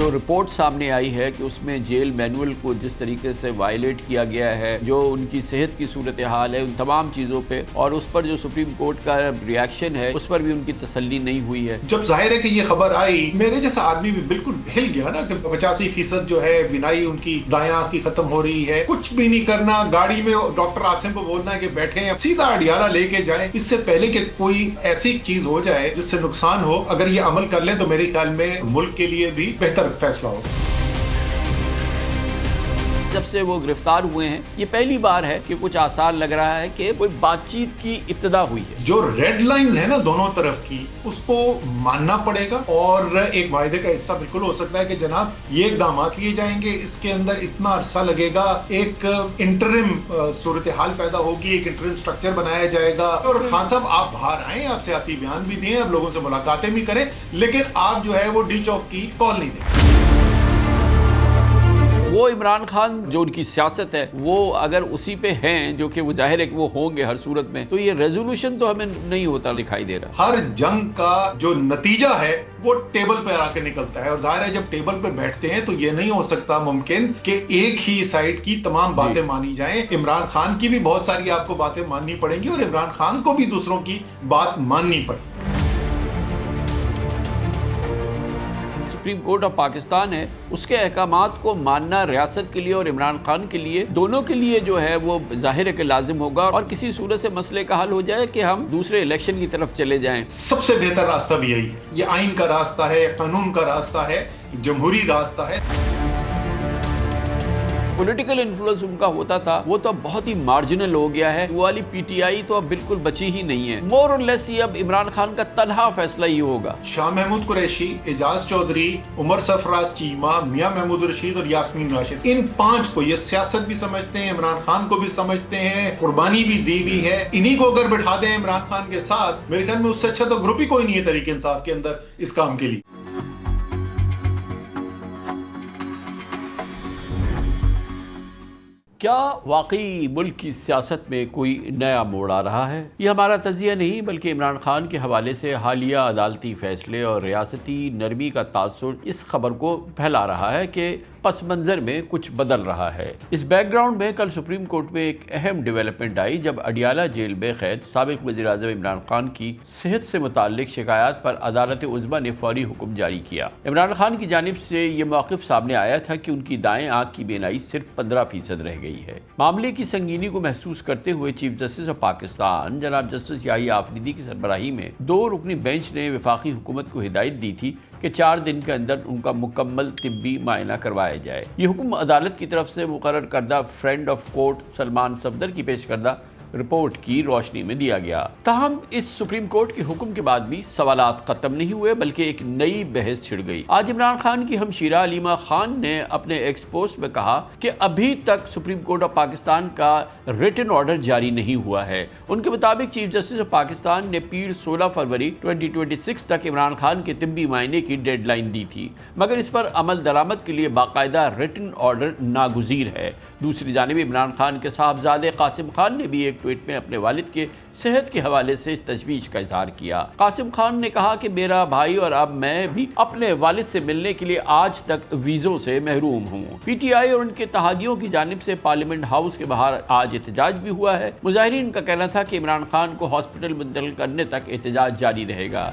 جو رپورٹ سامنے آئی ہے کہ اس میں جیل مینول کو جس طریقے سے وائلیٹ کیا گیا ہے، جو ان کی صحت کی صورتحال ہے، ان تمام چیزوں پہ، اور اس پر جو سپریم کورٹ کا ریاکشن ہے اس پر بھی ان کی تسلی نہیں ہوئی ہے۔ جب ظاہر ہے کہ یہ خبر آئی، میرے جیسا آدمی بھی بالکل ہل گیا نا کہ 85% جو ہے بینائی ان کی دائیں آنکھ کی ختم ہو رہی ہے، کچھ بھی نہیں کرنا، گاڑی میں ڈاکٹر عاصم کو بولنا ہے کہ بیٹھے ہیں، سیدھا اڈیالہ لے کے جائیں، اس سے پہلے کہ کوئی ایسی چیز ہو جائے جس سے نقصان ہو۔ اگر یہ عمل کر لیں تو میرے خیال میں ملک کے لیے بھی بہتر فیصلہ ہوگا۔ جب سے وہ گرفتار ہوئے ہیں، یہ پہلی بار ہے کہ کچھ آثار لگ رہا ہے کہ کوئی بات چیت کی ابتدا ہوئی ہے۔ جو ریڈ لائنز ہیں نا دونوں طرف کی، اس کو ماننا پڑے گا، اور ایک معاہدے کا حصہ بالکل ہو سکتا ہے کہ جناب یہ اقدامات لیے جائیں گے، اس کے اندر اتنا عرصہ لگے گا، ایک انٹرم صورتحال پیدا ہوگی، ایک انٹرم سٹرکچر بنایا جائے گا، اور خان صاحب آپ باہر آئیں، آپ سیاسی بیان بھی دیں، آپ لوگوں سے ملاقاتیں بھی کریں، لیکن آپ جو ہے وہ ڈی چوک کی کال نہیں دیں۔ وہ عمران خان جو ان کی سیاست ہے، وہ اگر اسی پہ ہیں، جو کہ وہ ظاہر ہے کہ وہ ہوں گے ہر صورت میں، تو یہ ریزولوشن تو ہمیں نہیں ہوتا دکھائی دے رہا۔ ہر جنگ کا جو نتیجہ ہے وہ ٹیبل پہ آ کے نکلتا ہے، اور ظاہر ہے جب ٹیبل پہ بیٹھتے ہیں تو یہ نہیں ہو سکتا ممکن کہ ایک ہی سائیڈ کی تمام باتیں مانی جائیں۔ عمران خان کی بھی بہت ساری آپ کو باتیں ماننی پڑیں گی، اور عمران خان کو بھی دوسروں کی بات ماننی پڑے گی۔ سپریم کورٹ آف پاکستان ہے، اس کے احکامات کو ماننا ریاست کے لیے اور عمران خان کے لیے، دونوں کے لیے جو ہے وہ ظاہر ہے کہ لازم ہوگا، اور کسی صورت سے مسئلے کا حل ہو جائے کہ ہم دوسرے الیکشن کی طرف چلے جائیں۔ سب سے بہتر راستہ بھی یہی ہے، یہ آئین کا راستہ ہے، قانون کا راستہ ہے، جمہوری راستہ ہے۔ پولیٹیکل انفلوئنس ان کا ہوتا تھا، وہ تو اب بہت ہی مارجنل ہو گیا ہے، وہ والی پی ٹی آئی تو اب بالکل بچی ہی نہیں ہے۔ مور اور لیس یہ اب عمران خان کا تنہا فیصلہ ہی ہوگا۔ شاہ محمود قریشی، اعجاز چودھری، عمر سرفراز چیمہ، میاں محمود رشید اور یاسمین راشد، ان 5 کو یہ سیاست بھی سمجھتے ہیں، عمران خان کو بھی سمجھتے ہیں، قربانی بھی دی ہوئی ہے، انہی کو اگر بٹھا دیں عمران خان کے ساتھ، میرے خیال میں اس سے اچھا تو گروپ ہی کوئی نہیں ہے تحریک انصاف کے اندر اس کام کے لیے۔ کیا واقعی ملک کی سیاست میں کوئی نیا موڑ آ رہا ہے؟ یہ ہمارا تجزیہ نہیں، بلکہ عمران خان کے حوالے سے حالیہ عدالتی فیصلے اور ریاستی نرمی کا تاثر اس خبر کو پھیلا رہا ہے کہ پس منظر میں کچھ بدل رہا ہے۔ اس بیک گراؤنڈ میں کل سپریم کورٹ میں ایک اہم ڈیولپمنٹ آئی جب اڈیالہ جیل میں قید سابق وزیر اعظم عمران خان کی صحت سے متعلق شکایات پر عدالت عظمیٰ نے فوری حکم جاری کیا۔ عمران خان کی جانب سے یہ موقف سامنے آیا تھا کہ ان کی دائیں آنکھ کی بینائی صرف 15% رہ گئی ہے۔ معاملے کی سنگینی کو محسوس کرتے ہوئے چیف جسٹس آف پاکستان جناب جسٹس یحییٰ آفریدی کی سربراہی میں 2 رکنی بینچ نے وفاقی حکومت کو ہدایت دی تھی کہ 4 دن کے اندر ان کا مکمل طبی معائنہ کروایا جائے۔ یہ حکم عدالت کی طرف سے مقرر کردہ friend of court Salman Safdar کی پیش کردہ رپورٹ کی روشنی میں دیا گیا۔ تاہم اس سپریم کورٹ کے حکم کے بعد بھی سوالات ختم نہیں ہوئے، بلکہ ایک نئی بحث چھڑ گئی۔ آج عمران خان کی ہمشیرہ علیمہ خان نے اپنے ایکس پوسٹ میں کہا کہ ابھی تک سپریم کورٹ آف پاکستان کا ریٹن آرڈر جاری نہیں ہوا ہے۔ ان کے مطابق چیف جسٹس آف پاکستان نے پیر 16 فروری 2026 تک عمران خان کے طبی معائنے کی ڈیڈ لائن دی تھی، مگر اس پر عمل درآمد کے لیے باقاعدہ ریٹن آرڈر ناگزیر ہے۔ دوسری جانب عمران خان کے صاحبزادے قاسم خان نے بھی ایک ٹویٹ میں اپنے والد کے صحت کے حوالے سے تشویش کا اظہار کیا۔ قاسم خان نے کہا کہ میرا بھائی اور اب میں بھی اپنے والد سے ملنے کے لیے آج تک ویزوں سے محروم ہوں۔ پی ٹی آئی اور ان کے اتحادیوں کی جانب سے پارلیمنٹ ہاؤس کے باہر آج احتجاج بھی ہوا ہے۔ مظاہرین کا کہنا تھا کہ عمران خان کو ہاسپٹل منتقل کرنے تک احتجاج جاری رہے گا۔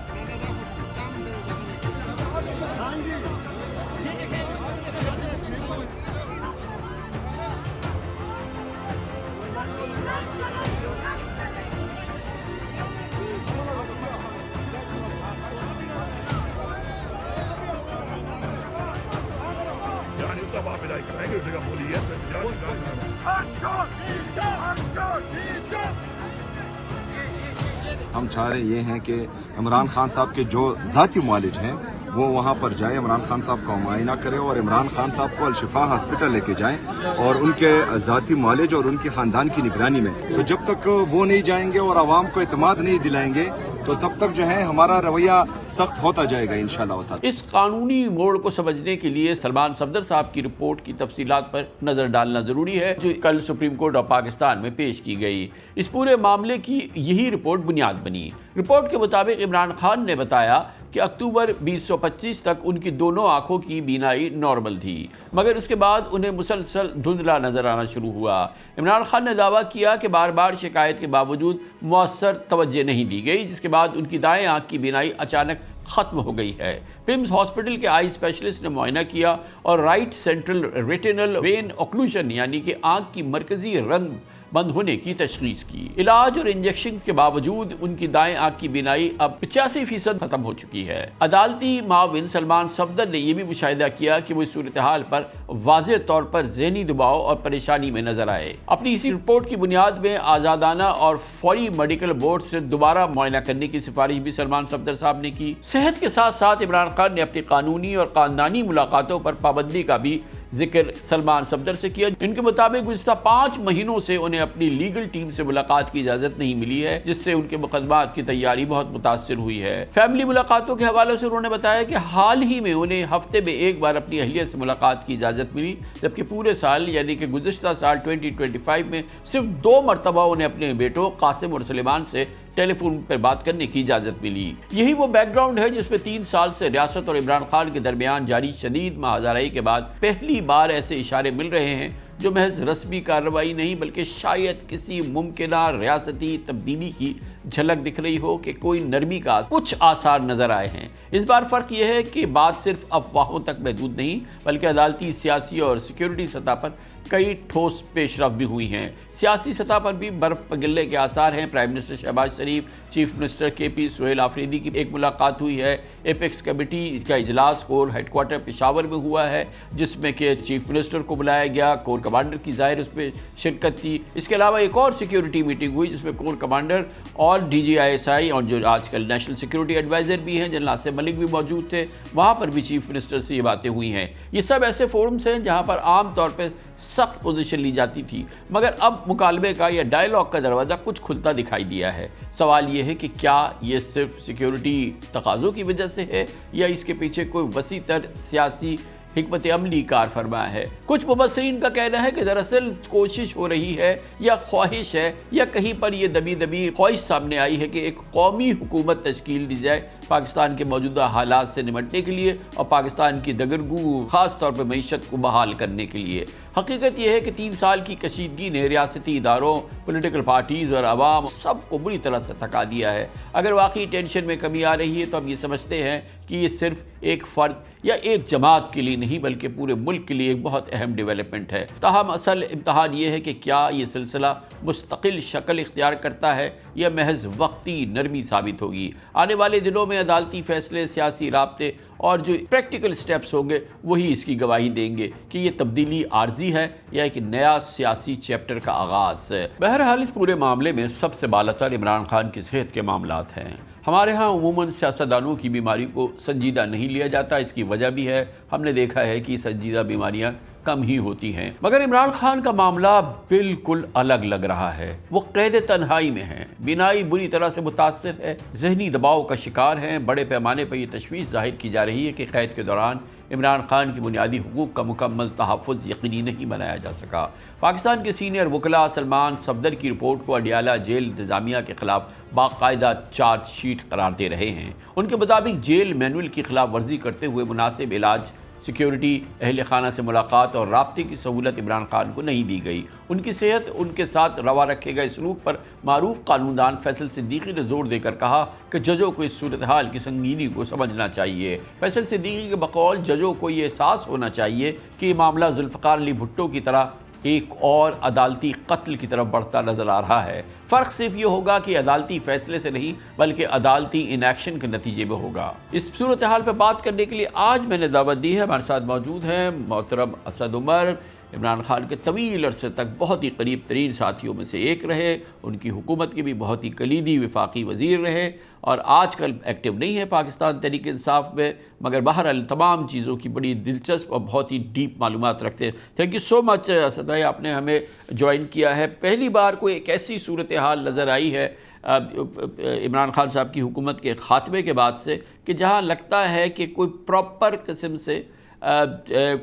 ہم چاہ رہے یہ ہیں کہ عمران خان صاحب کے جو ذاتی معالج ہیں وہ وہاں پر جائیں، عمران خان صاحب کا معائنہ کریں اور عمران خان صاحب کو الشفا ہاسپٹل لے کے جائیں اور ان کے ذاتی معالج اور ان کے خاندان کی نگرانی میں۔ تو جب تک وہ نہیں جائیں گے اور عوام کو اعتماد نہیں دلائیں گے تو تب تک جو ہے ہمارا رویہ سخت ہوتا جائے گا انشاءاللہ تعالی۔ اس قانونی موڑ کو سمجھنے کے لیے سلمان صفدر صاحب کی رپورٹ کی تفصیلات پر نظر ڈالنا ضروری ہے، جو کل سپریم کورٹ آف پاکستان میں پیش کی گئی۔ اس پورے معاملے کی یہی رپورٹ بنیاد بنی۔ رپورٹ کے مطابق عمران خان نے بتایا کہ اکتوبر 2025 تک ان کی دونوں آنکھوں کی بینائی نارمل تھی، مگر اس کے بعد انہیں مسلسل دھندلا نظر آنا شروع ہوا۔ عمران خان نے دعویٰ کیا کہ بار بار شکایت کے باوجود مؤثر توجہ نہیں دی گئی، جس کے بعد ان کی دائیں آنکھ کی بینائی اچانک ختم ہو گئی ہے۔ پمز ہاسپٹل کے آئی اسپیشلسٹ نے معائنہ کیا اور رائٹ سینٹرل ریٹینل وین اوکلوژن یعنی کہ آنکھ کی مرکزی رنگ بند ہونے کی تشخیص کی۔ علاج اور انجیکشن کے باوجود ان کی دائیں آنکھ کی بینائی اب 85% ختم ہو چکی ہے۔ عدالتی معاون سلمان صفدر نے یہ بھی مشاہدہ کیا کہ وہ اس صورتحال پر واضح طور پر ذہنی دباؤ اور پریشانی میں نظر آئے۔ اپنی اسی رپورٹ کی بنیاد میں آزادانہ اور فوری میڈیکل بورڈ سے دوبارہ معائنہ کرنے کی سفارش بھی سلمان صفدر صاحب نے کی۔ صحت کے ساتھ ساتھ عمران خان نے اپنی قانونی اور خاندانی ملاقاتوں پر پابندی کا بھی ذکر سلمان صفدر سے کیا۔ ان کے مطابق گزشتہ 5 مہینوں سے انہیں اپنی لیگل ٹیم سے ملاقات کی اجازت نہیں ملی ہے، جس سے ان کے مقدمات کی تیاری بہت متاثر ہوئی ہے۔ فیملی ملاقاتوں کے حوالے سے انہوں نے بتایا کہ حال ہی میں انہیں ہفتے میں ایک بار اپنی اہلیہ سے ملاقات کی اجازت ملی، جبکہ پورے سال یعنی کہ گزشتہ سال 2025 میں صرف 2 مرتبہ انہیں اپنے بیٹوں قاسم اور سلیمان سے ٹیلی فون پر بات کرنے کی اجازت ملی۔ یہی وہ بیک گراؤنڈ ہے جس میں 3 سال سے ریاست اور عمران خان کے درمیان جاری شدید مہاجرائی کے بعد پہلی بار ایسے اشارے مل رہے ہیں جو محض رسمی کارروائی نہیں بلکہ شاید کسی ممکنہ ریاستی تبدیلی کی جھلک دکھ رہی ہو کہ کوئی نرمی کا کچھ آثار نظر آئے ہیں۔ اس بار فرق یہ ہے کہ بات صرف افواہوں تک محدود نہیں بلکہ عدالتی، سیاسی اور سیکیورٹی سطح پر کئی ٹھوس پیش رفت بھی ہوئی ہیں۔ سیاسی سطح پر بھی برف پگھلنے کے آثار ہیں۔ Prime minister Shahbaz Sharif, chief minister KP Sohail Afridi کی ایک ملاقات ہوئی ہے۔ ایپیکس کمیٹی کا اجلاس کور ہیڈ کوارٹر پشاور میں ہوا ہے، جس میں کہ چیف منسٹر کو بلایا گیا، کور کمانڈر کی ظاہر اس پہ شرکت تھی۔ اس کے علاوہ ایک اور سیکیورٹی میٹنگ ہوئی جس میں کور کمانڈر اور DGISI اور جو آج کل نیشنل سیکیورٹی ایڈوائزر بھی ہیں جنرل آصف ملک بھی موجود تھے، وہاں پر بھی چیف منسٹر سے یہ باتیں ہوئی ہیں۔ یہ سب ایسے فورمز ہیں جہاں پر عام طور پہ سخت پوزیشن لی جاتی تھی، مگر اب مکالمے کا یا ڈائیلاگ کا دروازہ کچھ کھلتا دکھائی دیا ہے۔ سوال یہ ہے کہ کیا یہ صرف سیکیورٹی تقاضوں کی وجہ سے ہے یا اس کے پیچھے کوئی وسیع تر سیاسی حکمت عملی کار فرما ہے؟ کچھ مبصرین کا کہنا ہے کہ دراصل کوشش ہو رہی ہے یا خواہش ہے یا کہیں پر یہ دبی دبی خواہش سامنے آئی ہے کہ ایک قومی حکومت تشکیل دی جائے پاکستان کے موجودہ حالات سے نمٹنے کے لیے اور پاکستان کی دگرگوں خاص طور پر معیشت کو بحال کرنے کے لیے۔ حقیقت یہ ہے کہ 3 سال کی کشیدگی نے ریاستی اداروں، پولیٹیکل پارٹیز اور عوام سب کو بری طرح سے تھکا دیا ہے۔ اگر واقعی ٹینشن میں کمی آ رہی ہے تو ہم یہ سمجھتے ہیں کہ یہ صرف ایک فرد یا ایک جماعت کے لیے نہیں بلکہ پورے ملک کے لیے ایک بہت اہم ڈیولپمنٹ ہے۔ تاہم اصل امتحان یہ ہے کہ کیا یہ سلسلہ مستقل شکل اختیار کرتا ہے یا محض وقتی نرمی ثابت ہوگی۔ آنے والے دنوں میں عدالتی فیصلے، سیاسی رابطے اور جو پریکٹیکل سٹیپس ہوں گے وہی اس کی گواہی دیں گے کہ یہ تبدیلی عارضی ہے یا ایک نیا سیاسی چیپٹر کا آغاز ہے۔ بہرحال اس پورے معاملے میں سب سے بالاتر عمران خان کی صحت کے معاملات ہیں۔ ہمارے ہاں عموماً سیاستدانوں کی بیماری کو سنجیدہ نہیں لیا جاتا، اس کی وجہ بھی ہے، ہم نے دیکھا ہے کہ سنجیدہ بیماریاں کم ہی ہوتی ہیں، مگر عمران خان کا معاملہ بالکل الگ لگ رہا ہے۔ وہ قید تنہائی میں ہیں، بینائی بری طرح سے متاثر ہے، ذہنی دباؤ کا شکار ہیں۔ بڑے پیمانے پر یہ تشویش ظاہر کی جا رہی ہے کہ قید کے دوران عمران خان کی بنیادی حقوق کا مکمل تحفظ یقینی نہیں بنایا جا سکا۔ پاکستان کے سینئر وکلاء سلمان صفدر کی رپورٹ کو اڈیالہ جیل انتظامیہ کے خلاف باقاعدہ چارج شیٹ قرار دے رہے ہیں۔ ان کے مطابق جیل مینول کی خلاف ورزی کرتے ہوئے مناسب علاج، سیکیورٹی، اہل خانہ سے ملاقات اور رابطے کی سہولت عمران خان کو نہیں دی گئی۔ ان کی صحت، ان کے ساتھ روا رکھے گئے سلوک پر معروف قانوندان فیصل صدیقی نے زور دے کر کہا کہ ججوں کو اس صورتحال کی سنگینی کو سمجھنا چاہیے۔ فیصل صدیقی کے بقول ججوں کو یہ احساس ہونا چاہیے کہ یہ معاملہ ذوالفقار علی بھٹو کی طرح ایک اور عدالتی قتل کی طرف بڑھتا نظر آ رہا ہے۔ فرق صرف یہ ہوگا کہ عدالتی فیصلے سے نہیں بلکہ عدالتی انیکشن کے نتیجے میں ہوگا۔ اس صورتحال پہ بات کرنے کے لیے آج میں نے دعوت دی ہے، ہمارے ساتھ موجود ہیں محترم اسد عمر، عمران خان کے طویل عرصے تک بہت ہی قریب ترین ساتھیوں میں سے ایک رہے، ان کی حکومت کے بھی بہت ہی کلیدی وفاقی وزیر رہے اور آج کل ایکٹیو نہیں ہے پاکستان تحریک انصاف میں، مگر بہرحال تمام چیزوں کی بڑی دلچسپ اور بہت ہی ڈیپ معلومات رکھتے ہیں۔ تھینک یو سو مچ اسد بھائی، آپ نے ہمیں جوائن کیا ہے۔ پہلی بار کوئی ایک ایسی صورتحال نظر آئی ہے عمران خان صاحب کی حکومت کے خاتمے کے بعد سے کہ جہاں لگتا ہے کہ کوئی پراپر قسم سے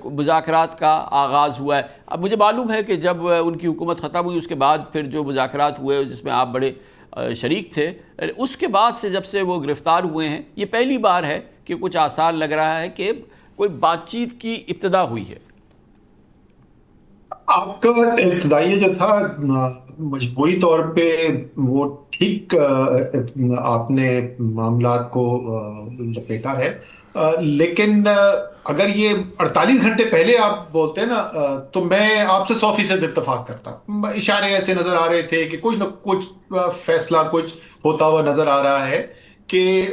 مذاکرات کا آغاز ہوا ہے۔ اب مجھے معلوم ہے کہ جب ان کی حکومت ختم ہوئی اس کے بعد پھر جو مذاکرات ہوئے جس میں آپ بڑے شریک تھے، اس کے بعد سے جب سے وہ گرفتار ہوئے ہیں یہ پہلی بار ہے کہ کچھ آثار لگ رہا ہے کہ کوئی بات چیت کی ابتدا ہوئی ہے۔ آپ کا ابتدائی جو تھا مجموعی طور پہ وہ ٹھیک آپ نے معاملات کو لپیٹا ہے، لیکن اگر یہ 48 گھنٹے پہلے آپ بولتے ہیں نا تو میں آپ سے 100% اتفاق کرتا ہوں۔ اشارے ایسے نظر آ رہے تھے کہ کچھ نہ کچھ فیصلہ کچھ ہوتا ہوا نظر آ رہا ہے کہ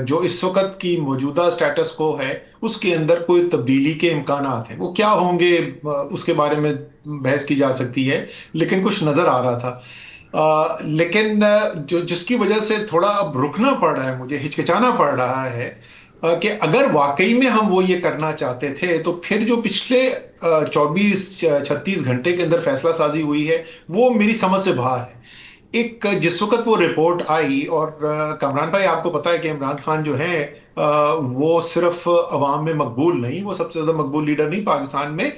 جو اس وقت کی موجودہ سٹیٹس کو ہے اس کے اندر کوئی تبدیلی کے امکانات ہیں۔ وہ کیا ہوں گے اس کے بارے میں بحث کی جا سکتی ہے، لیکن کچھ نظر آ رہا تھا۔ لیکن جس کی وجہ سے تھوڑا اب رکنا پڑ رہا ہے، مجھے ہچکچانا پڑ رہا ہے کہ اگر واقعی میں ہم وہ یہ کرنا چاہتے تھے تو پھر جو پچھلے 24-36 گھنٹے کے اندر فیصلہ سازی ہوئی ہے وہ میری سمجھ سے باہر ہے۔ ایک جس وقت وہ رپورٹ آئی، اور کامران بھائی آپ کو پتا ہے کہ عمران خان جو ہیں وہ صرف عوام میں مقبول نہیں، وہ سب سے زیادہ مقبول لیڈر نہیں پاکستان میں،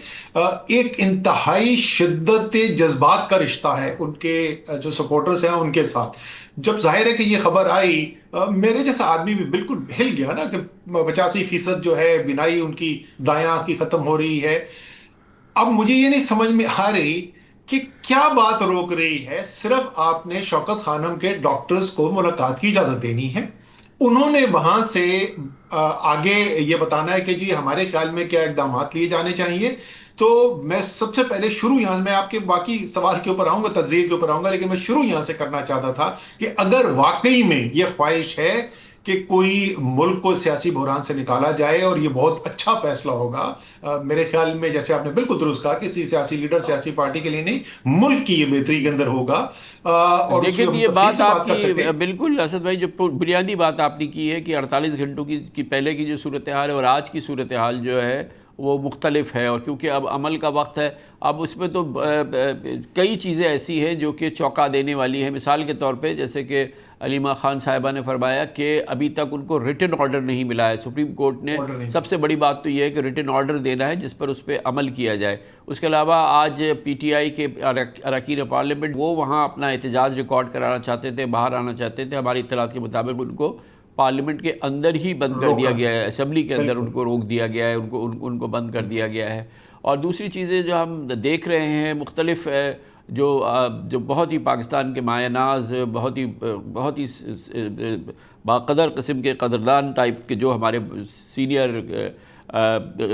ایک انتہائی شدت جذبات کا رشتہ ہے ان کے جو سپورٹرز ہیں ان کے ساتھ۔ جب ظاہر ہے کہ یہ خبر آئی میرے جیسا آدمی بھی بالکل ہل گیا نا کہ 85% جو ہے بینائی ان کی دائیں آنکھ کی ختم ہو رہی ہے۔ اب مجھے یہ نہیں سمجھ میں آ رہی کہ کیا بات روک رہی ہے۔ صرف آپ نے شوکت خانم کے ڈاکٹرز کو ملاقات کی اجازت دینی ہے، انہوں نے وہاں سے آگے یہ بتانا ہے کہ جی ہمارے خیال میں کیا اقدامات لیے جانے چاہیے۔ تو میں سب سے پہلے شروع یہاں، میں آپ کے باقی سوال کے اوپر آؤں گا، تجزیے کے اوپر آؤں گا، لیکن میں شروع یہاں سے کرنا چاہتا تھا کہ اگر واقعی میں یہ خواہش ہے کہ کوئی ملک کو سیاسی بحران سے نکالا جائے اور یہ بہت اچھا فیصلہ ہوگا، میرے خیال میں جیسے آپ نے بالکل درست کہا کہ سیاسی لیڈر سیاسی پارٹی کے لیے نہیں، ملک کی یہ بہتری کے اندر ہوگا۔ اور لیکن یہ بات آپ کی بالکل اسد بھائی جو بنیادی بات آپ نے کی ہے کہ 48 گھنٹوں کی پہلے کی جو صورتحال ہے اور آج کی صورتحال جو ہے وہ مختلف ہے، اور کیونکہ اب عمل کا وقت ہے، اب اس میں تو کئی چیزیں ایسی ہیں جو کہ چونکا دینے والی ہیں۔ مثال کے طور پہ جیسے کہ علیمہ خان صاحبہ نے فرمایا کہ ابھی تک ان کو ریٹن آرڈر نہیں ملا ہے، سپریم کورٹ نے سب سے بڑی بات تو یہ ہے کہ ریٹن آرڈر دینا ہے جس پر اس پہ عمل کیا جائے۔ اس کے علاوہ آج پی ٹی آئی کے اراکین پارلیمنٹ وہ وہاں اپنا احتجاج ریکارڈ کرانا چاہتے تھے، باہر آنا چاہتے تھے، ہماری اطلاعات کے مطابق ان کو پارلیمنٹ کے اندر ہی بند کر دیا گیا ہے، اسمبلی کے اندر ان کو روک دیا گیا ہے، ان کو بند کر دیا گیا ہے۔ اور دوسری چیزیں جو ہم دیکھ رہے ہیں مختلف جو بہت ہی پاکستان کے مایہ ناز، بہت ہی باقدر قسم کے قدردان ٹائپ کے جو ہمارے سینئر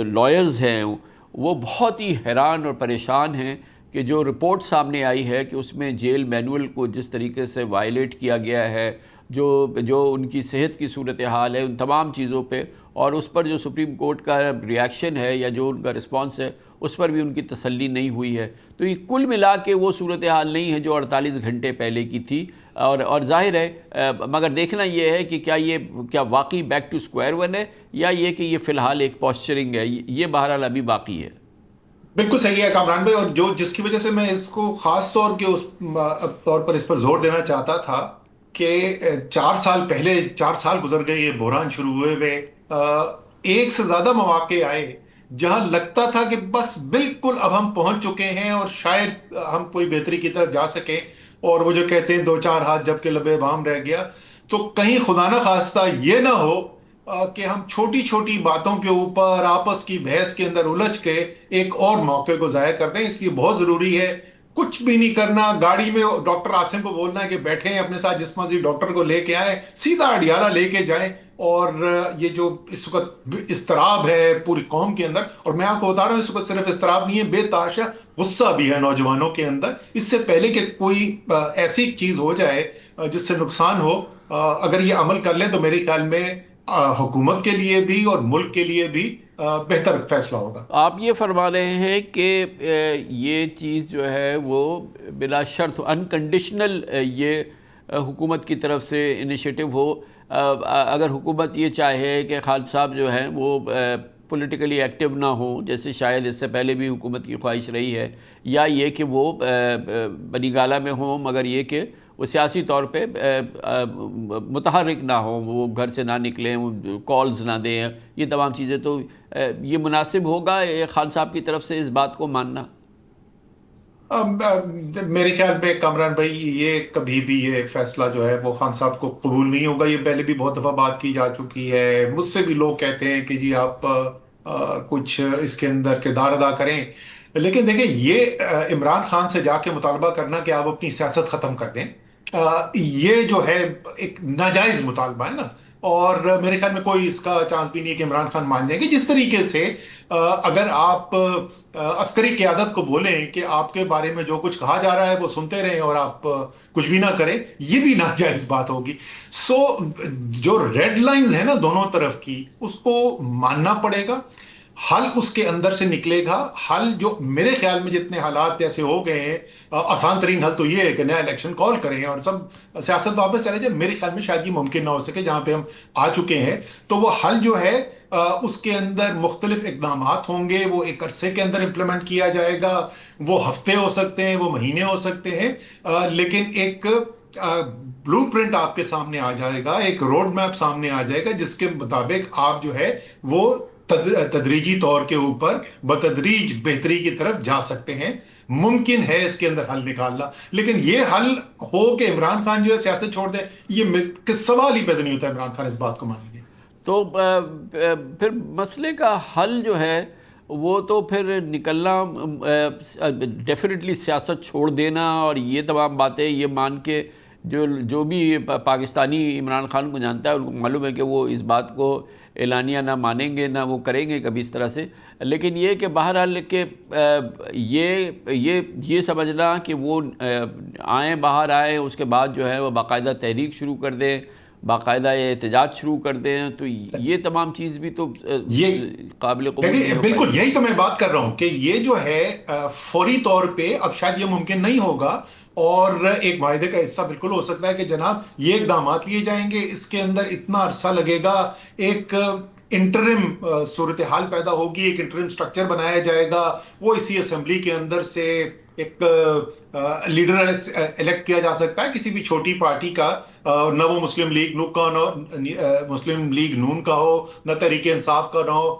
لائرز ہیں وہ بہت ہی حیران اور پریشان ہیں کہ جو رپورٹ سامنے آئی ہے کہ اس میں جیل مینول کو جس طریقے سے وائلیٹ کیا گیا ہے، جو ان کی صحت کی صورتحال ہے، ان تمام چیزوں پہ، اور اس پر جو سپریم کورٹ کا ریاکشن ہے یا جو ان کا رسپانس ہے اس پر بھی ان کی تسلی نہیں ہوئی ہے۔ تو یہ کل ملا کے وہ صورتحال نہیں ہے جو 48 گھنٹے پہلے کی تھی، اور ظاہر ہے مگر دیکھنا یہ ہے کہ کیا واقعی بیک ٹو اسکوائر ون ہے یا یہ کہ یہ فی الحال ایک پوسچرنگ ہے، یہ بہرحال ابھی باقی ہے۔ بالکل صحیح ہے کامران بھائی، اور جس کی وجہ سے میں اس کو خاص طور پر اس پر زور دینا چاہتا تھا کہ 4 سال پہلے، 4 سال گزر گئے یہ بحران شروع ہوئے، ایک سے زیادہ مواقع آئے جہاں لگتا تھا کہ بس بالکل اب ہم پہنچ چکے ہیں اور شاید ہم کوئی بہتری کی طرف جا سکیں، اور وہ جو کہتے ہیں 2-4 ہاتھ جب کہ لب بام رہ گیا، تو کہیں خدا نہ خواستہ یہ نہ ہو کہ ہم چھوٹی چھوٹی باتوں کے اوپر آپس کی بحث کے اندر الجھ کے ایک اور موقع کو ضائع کر دیں۔ اس لیے بہت ضروری ہے کچھ بھی نہیں کرنا، گاڑی میں ڈاکٹر عاصم کو بولنا ہے کہ بیٹھیں اپنے ساتھ جس مرضی ڈاکٹر کو لے کے آئیں، سیدھا اڈیالہ لے کے جائیں۔ اور یہ جو اس وقت اضطراب ہے پوری قوم کے اندر، اور میں آپ کو بتا رہا ہوں اس وقت صرف اضطراب نہیں ہے، بے تحاشا غصہ بھی ہے نوجوانوں کے اندر، اس سے پہلے کہ کوئی ایسی چیز ہو جائے جس سے نقصان ہو، اگر یہ عمل کر لیں تو میرے خیال میں حکومت کے لیے بھی اور ملک کے لیے بھی بہتر فیصلہ ہوگا۔ آپ یہ فرما رہے ہیں کہ یہ چیز جو ہے وہ بلا شرط انکنڈیشنل یہ حکومت کی طرف سے انیشیٹو ہو۔ اگر حکومت یہ چاہے کہ خالد صاحب جو ہیں وہ پولیٹیکلی ایکٹیو نہ ہوں، جیسے شاید اس سے پہلے بھی حکومت کی خواہش رہی ہے، یا یہ کہ وہ بنی گالہ میں ہوں مگر یہ کہ وہ سیاسی طور پہ متحرک نہ ہوں، وہ گھر سے نہ نکلیں، کالز نہ دیں، یہ تمام چیزیں، تو یہ مناسب ہوگا خان صاحب کی طرف سے اس بات کو ماننا؟ میرے خیال میں کامران بھائی یہ کبھی بھی یہ فیصلہ جو ہے وہ خان صاحب کو قبول نہیں ہوگا. یہ پہلے بھی بہت دفعہ بات کی جا چکی ہے. مجھ سے بھی لوگ کہتے ہیں کہ جی آپ کچھ اس کے اندر کردار ادا کریں. لیکن دیکھیں یہ عمران خان سے جا کے مطالبہ کرنا کہ آپ اپنی سیاست ختم کر دیں یہ جو ہے ایک ناجائز مطالبہ ہے نا. اور میرے خیال میں کوئی اس کا چانس بھی نہیں ہے کہ عمران خان مان جائیں گے. جس طریقے سے اگر آپ عسکری قیادت کو بولیں کہ آپ کے بارے میں جو کچھ کہا جا رہا ہے وہ سنتے رہیں اور آپ کچھ بھی نہ کریں, یہ بھی ناجائز بات ہوگی. سو جو ریڈ لائنز ہیں نا دونوں طرف کی, اس کو ماننا پڑے گا. حل اس کے اندر سے نکلے گا. حل جو میرے خیال میں جتنے حالات ایسے ہو گئے ہیں, آسان ترین حل تو یہ ہے کہ نیا الیکشن کال کریں اور سب سیاست واپس چلے جائے. میرے خیال میں شاید یہ ممکن نہ ہو سکے جہاں پہ ہم آ چکے ہیں. تو وہ حل جو ہے اس کے اندر مختلف اقدامات ہوں گے, وہ ایک عرصے کے اندر امپلیمنٹ کیا جائے گا. وہ ہفتے ہو سکتے ہیں, وہ مہینے ہو سکتے ہیں, لیکن ایک بلو پرنٹ آپ کے سامنے آ جائے گا, ایک روڈ میپ سامنے آ جائے گا جس کے مطابق آپ جو ہے وہ تدریجی طور کے اوپر بتدریج بہتری کی طرف جا سکتے ہیں. ممکن ہے اس کے اندر حل نکالنا, لیکن یہ حل ہو کہ عمران خان جو ہے سیاست چھوڑ دے, یہ سوال ہی پیدا نہیں ہوتا عمران خان اس بات کو مانیں گے. تو پھر مسئلے کا حل جو ہے وہ تو پھر نکلنا ڈیفینیٹلی سیاست چھوڑ دینا اور یہ تمام باتیں یہ مان کے جو بھی پاکستانی عمران خان کو جانتا ہے ان کو معلوم ہے کہ وہ اس بات کو اعلانیہ نہ مانیں گے نہ وہ کریں گے کبھی اس طرح سے. لیکن یہ کہ بہرحال کہ یہ سمجھنا کہ وہ آئیں باہر آئیں اس کے بعد جو ہے وہ باقاعدہ تحریک شروع کر دیں, باقاعدہ احتجاج شروع کر دیں, تو یہ تمام چیز بھی تو قابل قبول نہیں. بالکل یہی تو میں بات کر رہا ہوں کہ یہ جو ہے فوری طور پہ اب شاید یہ ممکن نہیں ہوگا, اور ایک معاہدے کا حصہ بالکل ہو سکتا ہے کہ جناب یہ اقدامات لیے جائیں گے, اس کے اندر اتنا عرصہ لگے گا, ایک انٹرم صورتحال پیدا ہوگی, ایک انٹرم سٹرکچر بنایا جائے گا, وہ اسی اسمبلی کے اندر سے ایک لیڈر الیکٹ کیا جا سکتا ہے کسی بھی چھوٹی پارٹی کا, نہ وہ مسلم لیگ نون کا نہ مسلم لیگ نون کا ہو, نہ تحریک انصاف کا نہ ہو,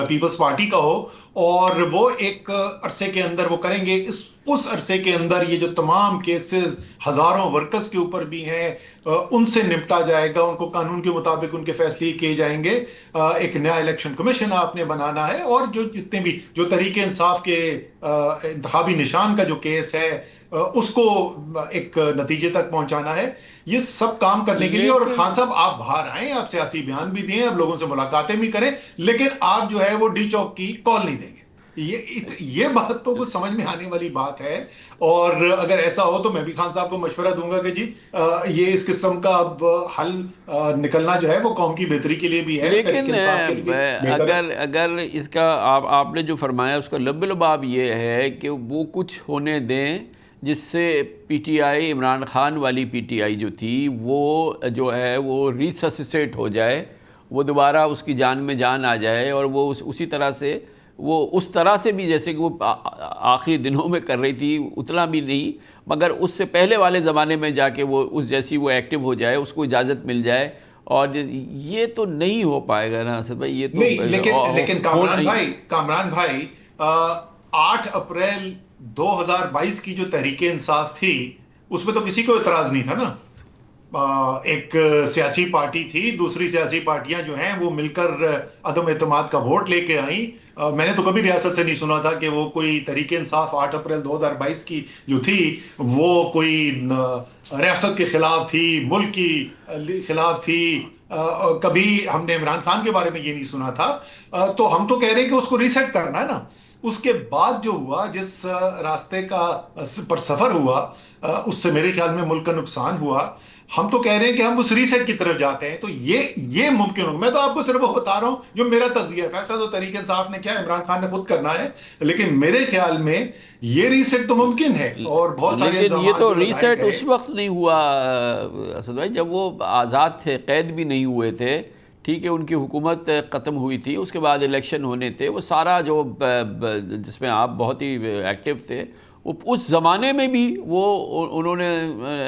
پیپلز پارٹی کا ہو, اور وہ ایک عرصے کے اندر وہ کریں گے. اس عرصے کے اندر یہ جو تمام کیسز ہزاروں ورکرز کے اوپر بھی ہیں ان سے نپٹا جائے گا, ان کو قانون کے مطابق ان کے فیصلے کیے جائیں گے. ایک نیا الیکشن کمیشن آپ نے بنانا ہے, اور جو جتنے بھی جو تحریک انصاف کے انتخابی نشان کا جو کیس ہے اس کو ایک نتیجے تک پہنچانا ہے. یہ سب کام کرنے کے لیے, اور خان صاحب آپ باہر آئیں, آپ سیاسی بیان بھی دیں, آپ لوگوں سے ملاقاتیں بھی کریں, لیکن آپ جو ہے وہ ڈی چوک کی کال نہیں دیں گے. یہ بات تو کچھ سمجھ میں آنے والی بات ہے. اور اگر ایسا ہو تو میں بھی خان صاحب کو مشورہ دوں گا کہ جی یہ اس قسم کا اب حل نکلنا جو ہے وہ قوم کی بہتری کے لیے بھی ہے. لیکن اگر اس کا آپ نے جو فرمایا اس کا لب لباب یہ ہے کہ وہ کچھ ہونے دیں جس سے P T I, Imran Khan والی پی ٹی آئی جو تھی وہ جو ہے وہ ریسسیٹ ہو جائے, وہ دوبارہ اس کی جان میں جان آ جائے, اور وہ اسی طرح سے وہ اس طرح سے بھی جیسے کہ وہ آخری دنوں میں کر رہی تھی اتنا بھی نہیں, مگر اس سے پہلے والے زمانے میں جا کے وہ اس جیسی وہ ایکٹیو ہو جائے, اس کو اجازت مل جائے. اور یہ تو نہیں ہو پائے گا نا اسد بھائی, یہ تو لیکن کامران بھائی 8 اپریل 2022 کی جو تحریک انصاف تھی اس میں تو کسی کو اعتراض نہیں تھا نا. ایک سیاسی پارٹی تھی, دوسری سیاسی پارٹیاں جو ہیں وہ مل کر عدم اعتماد کا ووٹ لے کے آئیں. میں نے تو کبھی ریاست سے نہیں سنا تھا کہ وہ کوئی تحریک انصاف 8 اپریل 2022 کی جو تھی وہ کوئی ریاست کے خلاف تھی, ملک کی خلاف تھی. کبھی ہم نے عمران خان کے بارے میں یہ نہیں سنا تھا. تو ہم تو کہہ رہے ہیں کہ اس کو ریسیٹ کرنا ہے نا. اس کے بعد جو ہوا, جس راستے کا پر سفر ہوا, اس سے میرے خیال میں ملک کا نقصان ہوا. ہم تو کہہ رہے ہیں کہ ہم اس ریسیٹ کی طرف جاتے ہیں. تو یہ ممکن ہو. میں تو آپ کو صرف وہ بتا رہا ہوں جو میرا تجزیہ ہے. فیصلہ تو تحریک انصاف نے کیا, عمران خان نے خود کرنا ہے, لیکن میرے خیال میں یہ ریسیٹ تو ممکن ہے. اور بہت سارے لیکن یہ تو ریسیٹ اس وقت نہیں ہوا اسد بھائی جب وہ آزاد تھے, قید بھی نہیں ہوئے تھے, ٹھیک ہے, ان کی حکومت ختم ہوئی تھی, اس کے بعد الیکشن ہونے تھے. وہ سارا جو جس میں آپ بہت ہی ایکٹیو تھے, وہ اس زمانے میں بھی انہوں نے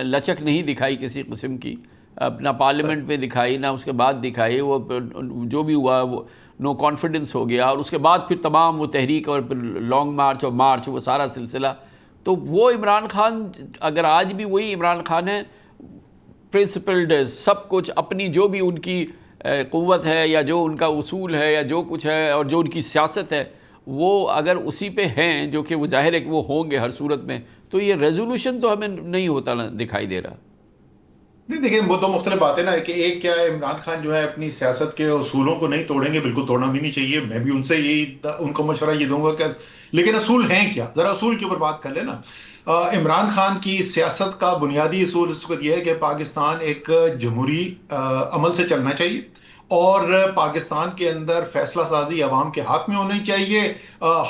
لچک نہیں دکھائی کسی قسم کی, نہ پارلیمنٹ میں دکھائی نہ اس کے بعد دکھائی. وہ جو بھی ہوا وہ نو کانفیڈنس ہو گیا, اور اس کے بعد پھر تمام وہ تحریک اور پھر لانگ مارچ اور مارچ وہ سارا سلسلہ. تو وہ عمران خان اگر آج بھی وہی عمران خان ہے، پرنسپلڈ سب کچھ، اپنی جو بھی ان کی قوت ہے یا جو ان کا اصول ہے یا جو کچھ ہے اور جو ان کی سیاست ہے، وہ اگر اسی پہ ہیں، جو کہ وہ ظاہر ہے کہ وہ ہوں گے ہر صورت میں، تو یہ ریزولوشن تو ہمیں نہیں ہوتا دکھائی دے رہا۔ نہیں دیکھیں، وہ تو مختلف باتیں نا، کہ ایک کیا ہے، عمران خان جو ہے اپنی سیاست کے اصولوں کو نہیں توڑیں گے، بالکل توڑنا بھی نہیں چاہیے، میں بھی ان سے یہی ان کو مشورہ یہ دوں گا کہ لیکن اصول ہیں کیا، ذرا اصول کے اوپر بات کر لیں نا۔ عمران خان کی سیاست کا بنیادی اصول اس وقت یہ ہے کہ پاکستان ایک جمہوری عمل سے چلنا چاہیے، اور پاکستان کے اندر فیصلہ سازی عوام کے ہاتھ میں ہونی چاہیے،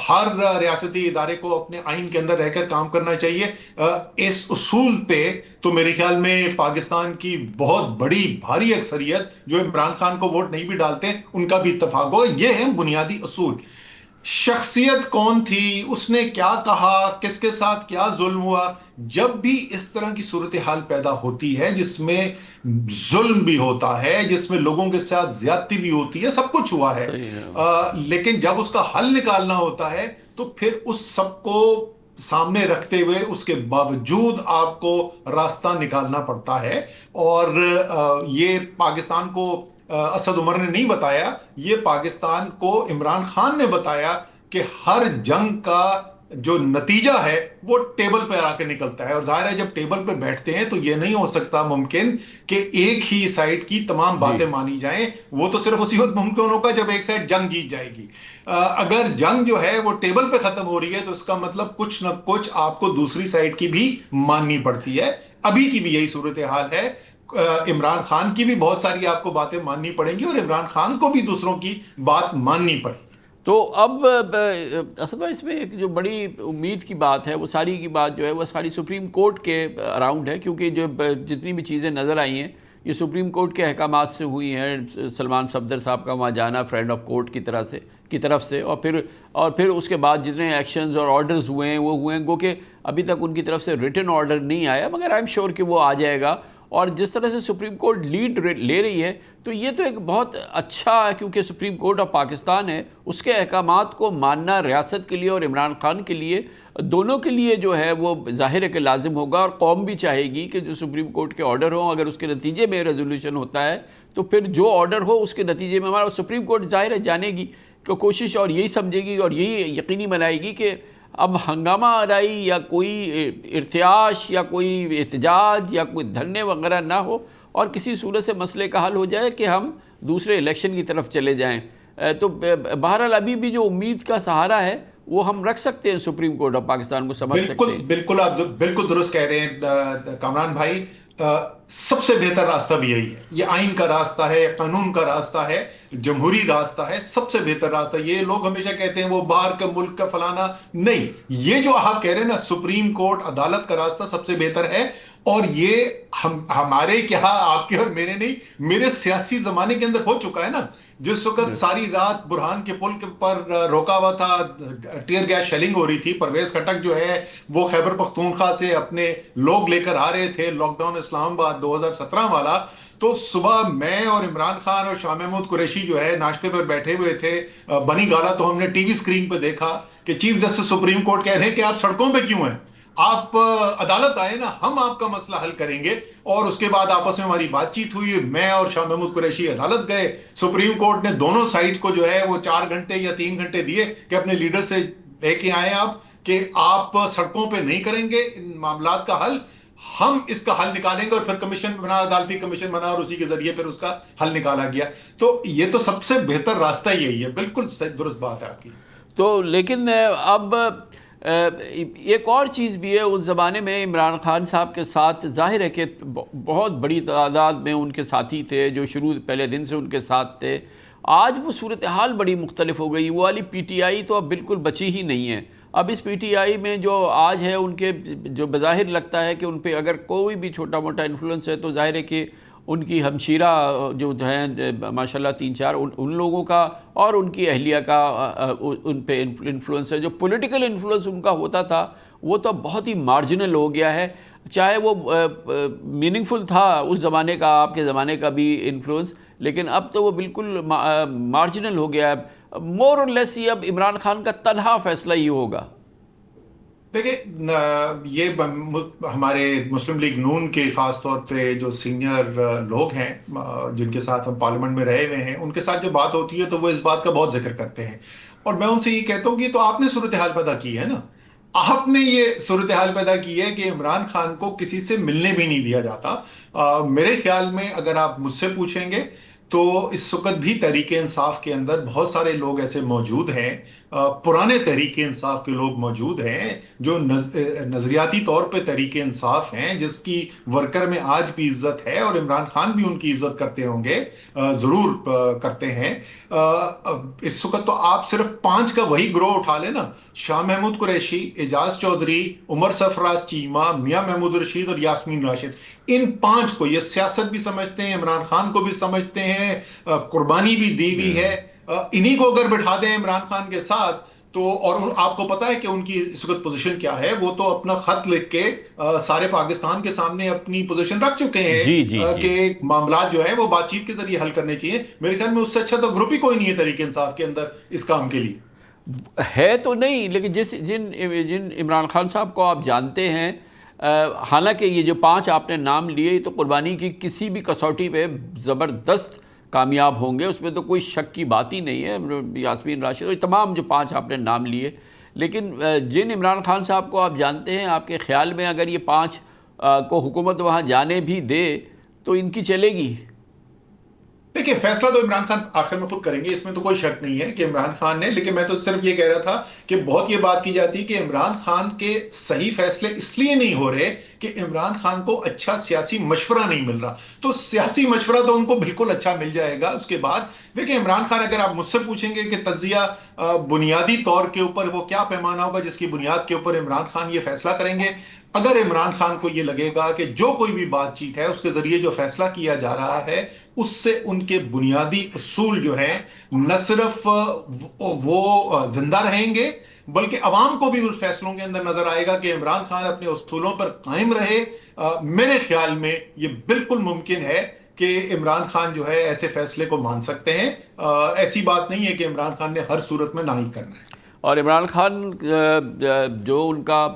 ہر ریاستی ادارے کو اپنے آئین کے اندر رہ کر کام کرنا چاہیے۔ اس اصول پہ تو میرے خیال میں پاکستان کی بہت بڑی بھاری اکثریت جو عمران خان کو ووٹ نہیں بھی ڈالتے ان کا بھی اتفاق ہو۔ یہ ہیں بنیادی اصول۔ شخصیت کون تھی، اس نے کیا کہا، کس کے ساتھ کیا ظلم ہوا، جب بھی اس طرح کی صورتحال پیدا ہوتی ہے جس میں ظلم بھی ہوتا ہے، جس میں لوگوں کے ساتھ زیادتی بھی ہوتی ہے، سب کچھ ہوا ہے، لیکن جب اس کا حل نکالنا ہوتا ہے تو پھر اس سب کو سامنے رکھتے ہوئے اس کے باوجود آپ کو راستہ نکالنا پڑتا ہے۔ اور یہ پاکستان کو اسد عمر نے نہیں بتایا، یہ پاکستان کو عمران خان نے بتایا کہ ہر جنگ کا جو نتیجہ ہے وہ ٹیبل پہ آ کے نکلتا ہے، اور ظاہر ہے جب ٹیبل پہ بیٹھتے ہیں تو یہ نہیں ہو سکتا ممکن کہ ایک ہی سائڈ کی تمام باتیں مانی جائیں، وہ تو صرف اسی وقت ممکن ہوگا جب ایک سائڈ جنگ جیت جائے گی۔ اگر جنگ جو ہے وہ ٹیبل پہ ختم ہو رہی ہے تو اس کا مطلب کچھ نہ کچھ آپ کو دوسری سائڈ کی بھی ماننی پڑتی ہے۔ ابھی کی بھی یہی صورتحال ہے، عمران خان کی بھی بہت ساری آپ کو باتیں ماننی پڑیں گی اور عمران خان کو بھی دوسروں کی بات ماننی پڑے گی۔ تو اب اسد بھائی، اس میں ایک جو بڑی امید کی بات ہے، وہ ساری کی بات جو ہے وہ ساری سپریم کورٹ کے اراؤنڈ ہے، کیونکہ جو جتنی بھی چیزیں نظر آئی ہیں یہ سپریم کورٹ کے احکامات سے ہوئی ہیں۔ سلمان صفدر صاحب کا وہاں جانا فرینڈ آف کورٹ کی طرف سے، اور پھر اس کے بعد جتنے ایکشنز اور آرڈرز ہوئے ہیں وہ ہوئے ہیں، گو کہ ابھی تک ان کی طرف سے ریٹن آرڈر نہیں آیا، مگر آئی ایم شیور کہ وہ آ جائے گا۔ اور جس طرح سے سپریم کورٹ لیڈ لے رہی ہے تو یہ تو ایک بہت اچھا ہے، کیونکہ سپریم کورٹ آف پاکستان ہے، اس کے احکامات کو ماننا ریاست کے لیے اور عمران خان کے لیے، دونوں کے لیے جو ہے وہ ظاہر ہے کہ لازم ہوگا، اور قوم بھی چاہے گی کہ جو سپریم کورٹ کے آرڈر ہوں، اگر اس کے نتیجے میں ریزولوشن ہوتا ہے تو پھر جو آرڈر ہو اس کے نتیجے میں ہمارا سپریم کورٹ ظاہر ہے جانے گی کہ کوشش، اور یہی سمجھے گی اور یہی یقینی بنائے گی کہ اب ہنگامہ آرائی یا کوئی ارتعاش یا کوئی احتجاج یا کوئی دھرنے وغیرہ نہ ہو، اور کسی صورت سے مسئلے کا حل ہو جائے کہ ہم دوسرے الیکشن کی طرف چلے جائیں۔ تو بہرحال ابھی بھی جو امید کا سہارا ہے وہ ہم رکھ سکتے ہیں، سپریم کورٹ آف پاکستان کو سمجھ سکتے ہیں۔ بالکل آپ بالکل درست کہہ رہے ہیں کامران بھائی، سب سے بہتر راستہ بھی یہی ہے، یہ آئین کا راستہ ہے، قانون کا راستہ ہے، جمہوری راستہ ہے، سب سے بہتر راستہ۔ یہ لوگ ہمیشہ کہتے ہیں وہ باہر کا ملک کا فلانا، نہیں، یہ جو آپ کہہ رہے ہیں نا، سپریم کورٹ عدالت کا راستہ سب سے بہتر ہے، اور یہ ہمارے کیا، آپ کے اور میرے نہیں، میرے سیاسی زمانے کے اندر ہو چکا ہے نا۔ جس وقت ساری رات برہان کے پل پر روکا ہوا تھا، ٹیئر گیس شیلنگ ہو رہی تھی، پرویز خٹک جو ہے وہ خیبر پختونخوا سے اپنے لوگ لے کر آ رہے تھے، لاک ڈاؤن اسلام آباد 2017 والا، تو صبح میں اور عمران خان اور شاہ محمود قریشی جو ہے ناشتے پر بیٹھے ہوئے تھے، بنی گالا تو ہم نے ٹی وی سکرین پہ دیکھا کہ چیف جسٹس سپریم کورٹ کہہ رہے ہیں کہ آپ سڑکوں پہ کیوں ہیں، آپ عدالت آئے نا، ہم آپ کا مسئلہ حل کریں گے۔ اور اس کے بعد آپس میں ہماری بات چیت ہوئی، میں اور شاہ محمود قریشی عدالت گئے، سپریم کورٹ نے دونوں سائڈ کو جو ہے وہ 4 گھنٹے یا 3 گھنٹے دیے کہ اپنے لیڈر سے لے کے آئیں آپ، کہ آپ سڑکوں پہ نہیں کریں گے ان معاملات کا حل، ہم اس کا حل نکالیں گے، اور پھر کمیشن بنا، عدالتی کمیشن بنا، اور اسی کے ذریعے پھر اس کا حل نکالا گیا۔ تو یہ تو سب سے بہتر راستہ یہی ہے، بالکل درست بات ہے آپ کی۔ تو لیکن اب ایک اور چیز بھی ہے، اس زمانے میں عمران خان صاحب کے ساتھ ظاہر ہے کہ بہت بڑی تعداد میں ان کے ساتھی تھے جو پہلے دن سے ان کے ساتھ تھے۔ آج وہ صورتحال بڑی مختلف ہو گئی، وہ والی پی ٹی آئی تو اب بالکل بچی ہی نہیں ہے۔ اب اس پی ٹی آئی میں جو آج ہے، ان کے جو بظاہر لگتا ہے کہ ان پہ اگر کوئی بھی چھوٹا موٹا انفلوئنس ہے تو ظاہر ہے کہ ان کی ہمشیرہ جو ہیں ماشاءاللہ 3-4 ان لوگوں کا اور ان کی اہلیہ کا ان پہ انفلوئنس ہے۔ جو پولیٹیکل انفلوئنس ان کا ہوتا تھا وہ تو بہت ہی مارجنل ہو گیا ہے، چاہے وہ میننگ فل تھا اس زمانے کا، آپ کے زمانے کا بھی انفلوئنس، لیکن اب تو وہ بالکل مارجنل ہو گیا ہے۔ مور اور لیس یہ اب عمران خان کا تنہا فیصلہ ہی ہوگا۔ دیکھیں یہ ہمارے مسلم لیگ نون کے خاص طور پہ جو سینئر لوگ ہیں جن کے ساتھ ہم پارلیمنٹ میں رہے ہوئے ہیں، ان کے ساتھ جب بات ہوتی ہے تو وہ اس بات کا بہت ذکر کرتے ہیں، اور میں ان سے یہ کہتا ہوں کہ تو آپ نے صورتحال پیدا کی ہے نا، آپ نے یہ صورتحال پیدا کی ہے کہ عمران خان کو کسی سے ملنے بھی نہیں دیا جاتا۔ میرے خیال میں اگر آپ مجھ سے پوچھیں گے تو اس وقت بھی تحریک انصاف کے اندر بہت سارے لوگ ایسے موجود ہیں، پرانے تحریک انصاف کے لوگ موجود ہیں جو نظریاتی طور پہ تحریک انصاف ہیں، جس کی ورکر میں آج بھی عزت ہے، اور عمران خان بھی ان کی عزت کرتے ہوں گے، ضرور کرتے ہیں۔ اس وقت تو آپ صرف 5 کا وہی گروہ اٹھا لیں نا، شاہ محمود قریشی، اعجاز چودھری، عمر سرفراز چیمہ، میاں محمود رشید اور یاسمین راشد، ان 5 کو یہ سیاست بھی سمجھتے ہیں، عمران خان کو بھی سمجھتے ہیں، قربانی بھی دی ہوئی ہے، انہی کو اگر بٹھا دیں عمران خان کے ساتھ تو، اور آپ کو پتا ہے کہ ان کی اس وقت پوزیشن کیا ہے، وہ تو اپنا خط لکھ کے سارے پاکستان کے سامنے اپنی پوزیشن رکھ چکے ہیں جی جی جی کہ معاملات جو ہیں وہ بات چیت کے ذریعے حل کرنے چاہیے۔ میرے خیال میں اس سے اچھا تو گروپ ہی کوئی نہیں ہے تحریک انصاف کے اندر اس کام کے لیے۔ ہے تو نہیں، لیکن جن عمران خان صاحب کو آپ جانتے ہیں، حالانکہ یہ جو 5 آپ نے نام لیے تو قربانی کی کسی بھی کسوٹی پہ زبردست کامیاب ہوں گے، اس میں تو کوئی شک کی بات ہی نہیں ہے۔ یاسمین راشد اور تمام جو 5 آپ نے نام لیے، لیکن جن عمران خان صاحب کو آپ جانتے ہیں، آپ کے خیال میں اگر یہ 5 کو حکومت وہاں جانے بھی دے تو ان کی چلے گی؟ دیکھیں فیصلہ تو عمران خان آخر میں خود کریں گے، اس میں تو کوئی شک نہیں ہے کہ عمران خان نے، لیکن میں تو صرف یہ کہہ رہا تھا کہ بہت یہ بات کی جاتی ہے کہ عمران خان کے صحیح فیصلے اس لیے نہیں ہو رہے کہ عمران خان کو اچھا سیاسی مشورہ نہیں مل رہا، تو سیاسی مشورہ تو ان کو بالکل اچھا مل جائے گا۔ اس کے بعد دیکھیں عمران خان، اگر آپ مجھ سے پوچھیں گے کہ تجزیہ بنیادی طور کے اوپر وہ کیا پیمانہ ہوگا جس کی بنیاد کے اوپر عمران خان یہ فیصلہ کریں گے، اگر عمران خان کو یہ لگے گا کہ جو کوئی بھی بات چیت ہے اس کے ذریعے جو فیصلہ کیا جا رہا ہے اس سے ان کے بنیادی اصول جو ہیں نہ صرف وہ زندہ رہیں گے بلکہ عوام کو بھی اس فیصلوں کے اندر نظر آئے گا کہ عمران خان اپنے اصولوں پر قائم رہے، میرے خیال میں یہ بالکل ممکن ہے کہ عمران خان جو ہے ایسے فیصلے کو مان سکتے ہیں۔ ایسی بات نہیں ہے کہ عمران خان نے ہر صورت میں نہ ہی کرنا ہے۔ اور عمران خان جو ان کا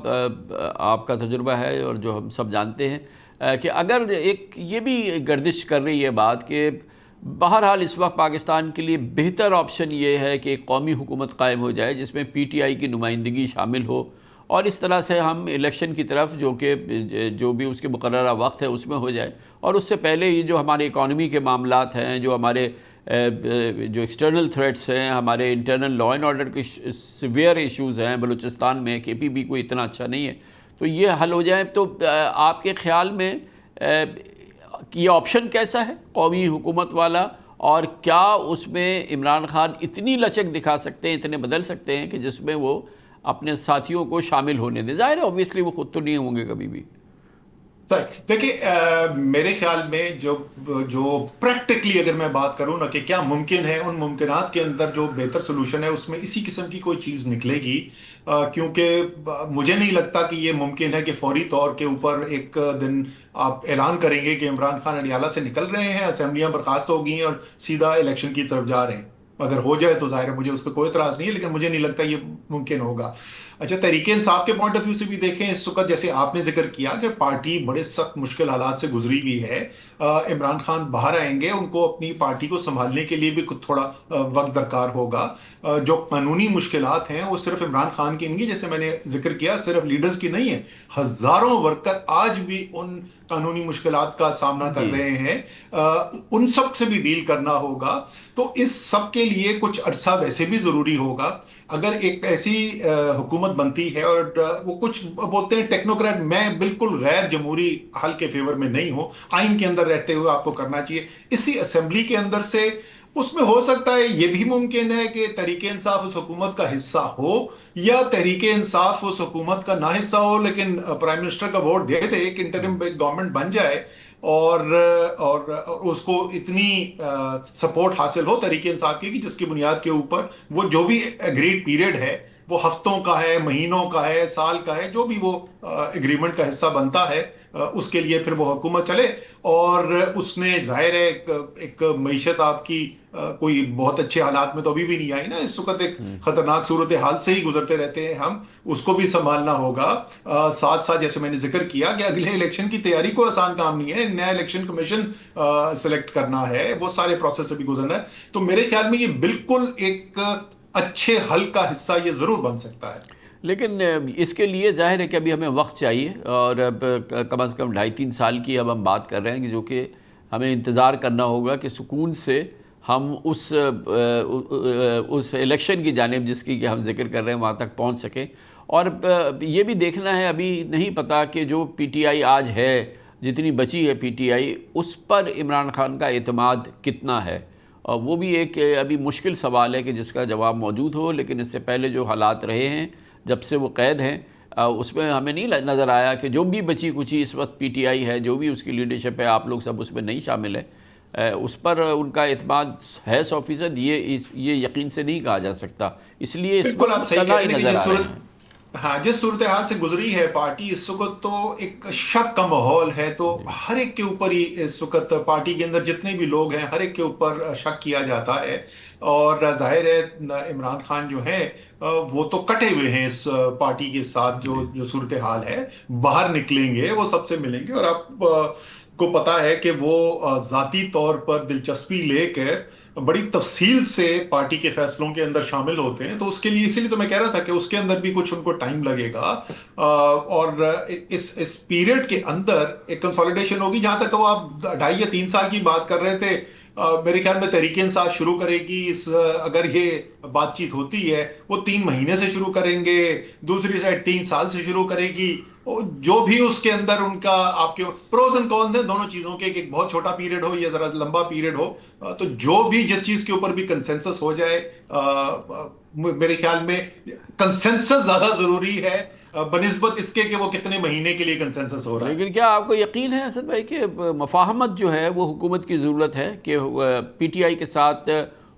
آپ کا تجربہ ہے اور جو ہم سب جانتے ہیں کہ اگر ایک یہ بھی گردش کر رہی ہے بات کہ بہرحال اس وقت پاکستان کے لیے بہتر آپشن یہ ہے کہ ایک قومی حکومت قائم ہو جائے جس میں پی ٹی آئی کی نمائندگی شامل ہو، اور اس طرح سے ہم الیکشن کی طرف جو بھی اس کے مقررہ وقت ہے اس میں ہو جائے، اور اس سے پہلے یہ جو ہمارے اکانومی کے معاملات ہیں، جو ہمارے جو ایکسٹرنل تھریٹس ہیں، ہمارے انٹرنل لا اینڈ آرڈر کے سیویئر ایشوز ہیں بلوچستان میں، کے پی بی کوئی اتنا اچھا نہیں ہے، تو یہ حل ہو جائے تو آپ کے خیال میں یہ آپشن کیسا ہے قومی حکومت والا، اور کیا اس میں عمران خان اتنی لچک دکھا سکتے ہیں، اتنے بدل سکتے ہیں کہ جس میں وہ اپنے ساتھیوں کو شامل ہونے دیں؟ ظاہر ہے اوبویسلی وہ خود تو نہیں ہوں گے کبھی بھی۔ دیکھیں میرے خیال میں جو پریکٹیکلی اگر میں بات کروں نا کہ کیا ممکن ہے، ان ممکنات کے اندر جو بہتر سلوشن ہے اس میں اسی قسم کی کوئی چیز نکلے گی، کیونکہ مجھے نہیں لگتا کہ یہ ممکن ہے کہ فوری طور کے اوپر ایک دن آپ اعلان کریں گے کہ عمران خان اڈیالہ سے نکل رہے ہیں، اسمبلیاں برخاست ہو گئی ہیں اور سیدھا الیکشن کی طرف جا رہے ہیں۔ اگر ہو جائے تو ظاہر ہے مجھے اس پہ کوئی اعتراض نہیں ہے، لیکن مجھے نہیں لگتا یہ ممکن ہوگا۔ اچھا، تحریک انصاف کے پوائنٹ آف ویو سے بھی دیکھیں، اس وقت جیسے آپ نے ذکر کیا کہ پارٹی بڑے سخت مشکل حالات سے گزری ہوئی ہے، عمران خان باہر آئیں گے، ان کو اپنی پارٹی کو سنبھالنے کے لیے بھی تھوڑا وقت درکار ہوگا۔ جو قانونی مشکلات ہیں وہ صرف عمران خان کی نہیں، جیسے میں نے ذکر کیا صرف لیڈرز کی نہیں ہے، ہزاروں ورکر آج بھی ان قانونی مشکلات کا سامنا کر رہے ہیں، ان سب سے بھی ڈیل کرنا ہوگا۔ تو اس سب کے لیے کچھ عرصہ ویسے بھی ضروری ہوگا۔ اگر ایک ایسی حکومت بنتی ہے اور وہ کچھ بولتے ہیں ٹیکنوکریٹ، میں بالکل غیر جمہوری حل کے فیور میں نہیں ہوں، آئین کے اندر رہتے ہوئے آپ کو کرنا چاہیے اسی اسمبلی کے اندر سے۔ اس میں ہو سکتا ہے یہ بھی ممکن ہے کہ تحریک انصاف اس حکومت کا حصہ ہو یا تحریک انصاف اس حکومت کا نہ حصہ ہو، لیکن پرائم منسٹر کا ووٹ دے دے، ایک انٹرم گورنمنٹ بن جائے اور اس کو اتنی سپورٹ حاصل ہو تحریک انصاف کی کہ جس کی بنیاد کے اوپر وہ جو بھی ایگریڈ پیریڈ ہے وہ ہفتوں کا ہے، مہینوں کا ہے، سال کا ہے، جو بھی وہ ایگریمنٹ کا حصہ بنتا ہے، اس کے لیے پھر وہ حکومت چلے. اور اس نے ظاہر ہے ایک معیشت آپ کی کوئی بہت اچھے حالات میں تو ابھی بھی نہیں آئی نا. اس وقت ایک خطرناک صورتحال سے ہی گزرتے رہتے ہیں ہم, اس کو بھی سنبھالنا ہوگا. ساتھ ساتھ جیسے میں نے ذکر کیا کہ اگلے الیکشن کی تیاری کو آسان کام نہیں ہے, نیا الیکشن کمیشن سلیکٹ کرنا ہے, وہ سارے پروسیس سے بھی گزرنا ہے. تو میرے خیال میں یہ بالکل ایک اچھے حل کا حصہ یہ ضرور بن سکتا ہے. لیکن اس کے لیے ظاہر ہے کہ ابھی ہمیں وقت چاہیے, اور اب کم از کم 2.5-3 سال کی اب ہم بات کر رہے ہیں, کہ جو کہ ہمیں انتظار کرنا ہوگا کہ سکون سے ہم اس الیکشن کی جانب جس کی کہ ہم ذکر کر رہے ہیں وہاں تک پہنچ سکیں. اور یہ بھی دیکھنا ہے, ابھی نہیں پتہ کہ جو پی ٹی آئی آج ہے, جتنی بچی ہے پی ٹی آئی, اس پر عمران خان کا اعتماد کتنا ہے, اور وہ بھی ایک ابھی مشکل سوال ہے کہ جس کا جواب موجود ہو. لیکن اس سے پہلے جو حالات رہے ہیں جب سے وہ قید ہیں, اس میں ہمیں نہیں نظر آیا کہ جو بھی بچی کچی اس وقت پی ٹی آئی ہے, جو بھی اس کی لیڈرشپ ہے, آپ لوگ سب اس میں نہیں شامل ہیں, اس پر ان کا اعتماد ہے 100%. یہ یقین سے نہیں کہا جا سکتا, اس لیے اس بالکل آپ صحیح تنہا ہی کہتے ہیں نظر آ کہ رہے ہیں. ہاں, جس صورتحال سے گزری ہے پارٹی اس وقت, تو ایک شک کا ماحول ہے. تو ہر ایک کے اوپر ہی اس وقت پارٹی کے اندر جتنے بھی لوگ ہیں ہر ایک کے اوپر شک کیا جاتا ہے. اور ظاہر ہے عمران خان جو ہیں وہ تو کٹے ہوئے ہیں اس پارٹی کے ساتھ. جو صورتحال ہے, باہر نکلیں گے وہ سب سے ملیں گے. اور آپ کو پتا ہے کہ وہ ذاتی طور پر دلچسپی لے کر بڑی تفصیل سے پارٹی کے فیصلوں کے اندر شامل ہوتے ہیں. تو اس کے لیے, اسی لیے تو میں کہہ رہا تھا کہ اس کے اندر بھی کچھ ان کو ٹائم لگے گا. اور اس پیریڈ کے اندر ایک کنسولیڈیشن ہوگی. جہاں تک وہ آپ 2.5 یا 3 سال کی بات کر رہے تھے, میرے خیال میں تحریک انصاف شروع کرے گی اگر یہ بات چیت ہوتی ہے وہ 3 مہینے سے شروع کریں گے, دوسری سائڈ 3 سال سے شروع کرے گی. جو بھی اس کے اندر ان کا آپ کے پروز اینڈ کونز ہیں دونوں چیزوں کے, ایک بہت چھوٹا پیریڈ ہو یا ذرا لمبا پیریڈ ہو, تو جو بھی جس چیز کے اوپر بھی کنسنسس ہو جائے, میرے خیال میں کنسنسس زیادہ ضروری ہے بنسبت اس کے کہ وہ کتنے مہینے کے لیے کنسنسس ہو رہا ہے. لیکن کیا آپ کو یقین ہے اسد بھائی کہ مفاہمت جو ہے وہ حکومت کی ضرورت ہے, کہ پی ٹی آئی کے ساتھ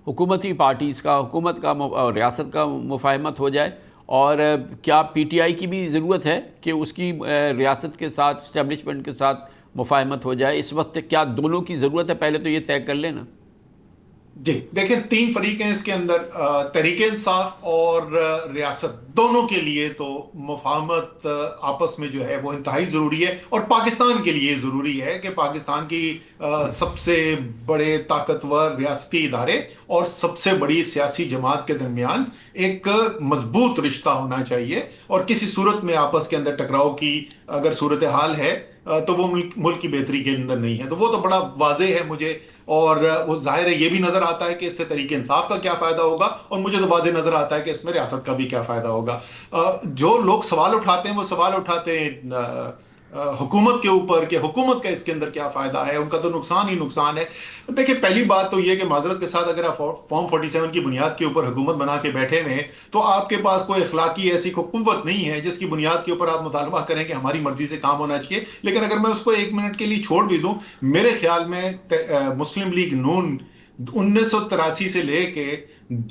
حکومتی پارٹیز کا, حکومت کا اور ریاست کا مفاہمت ہو جائے؟ اور کیا پی ٹی آئی کی بھی ضرورت ہے کہ اس کی ریاست کے ساتھ, اسٹیبلشمنٹ کے ساتھ مفاہمت ہو جائے؟ اس وقت کیا دونوں کی ضرورت ہے؟ پہلے تو یہ طے کر لینا. جی دیکھیں, 3 فریق ہیں اس کے اندر, تحریک انصاف اور ریاست, دونوں کے لیے تو مفاہمت آپس میں جو ہے وہ انتہائی ضروری ہے. اور پاکستان کے لیے ضروری ہے کہ پاکستان کی سب سے بڑے طاقتور ریاستی ادارے اور سب سے بڑی سیاسی جماعت کے درمیان ایک مضبوط رشتہ ہونا چاہیے. اور کسی صورت میں آپس کے اندر ٹکراؤ کی اگر صورتحال ہے تو وہ ملک کی بہتری کے اندر نہیں ہے. تو وہ تو بڑا واضح ہے مجھے, اور وہ ظاہر ہے یہ بھی نظر آتا ہے کہ اس سے تحریک انصاف کا کیا فائدہ ہوگا, اور مجھے تو واضح نظر آتا ہے کہ اس میں ریاست کا بھی کیا فائدہ ہوگا. جو لوگ سوال اٹھاتے ہیں وہ سوال اٹھاتے ہیں حکومت کے اوپر کہ حکومت کا اس کے اندر کیا فائدہ ہے. ان کا تو نقصان ہی نقصان ہے. دیکھیں, پہلی بات تو یہ کہ معذرت کے ساتھ اگر آپ فارم 47 کی بنیاد کے اوپر حکومت بنا کے بیٹھے ہوئے ہیں تو آپ کے پاس کوئی اخلاقی ایسی کوئی قوت نہیں ہے جس کی بنیاد کے اوپر آپ مطالبہ کریں کہ ہماری مرضی سے کام ہونا چاہیے. لیکن اگر میں اس کو 1 منٹ کے لیے چھوڑ بھی دوں, میرے خیال میں مسلم لیگ نون 1983 سے لے کے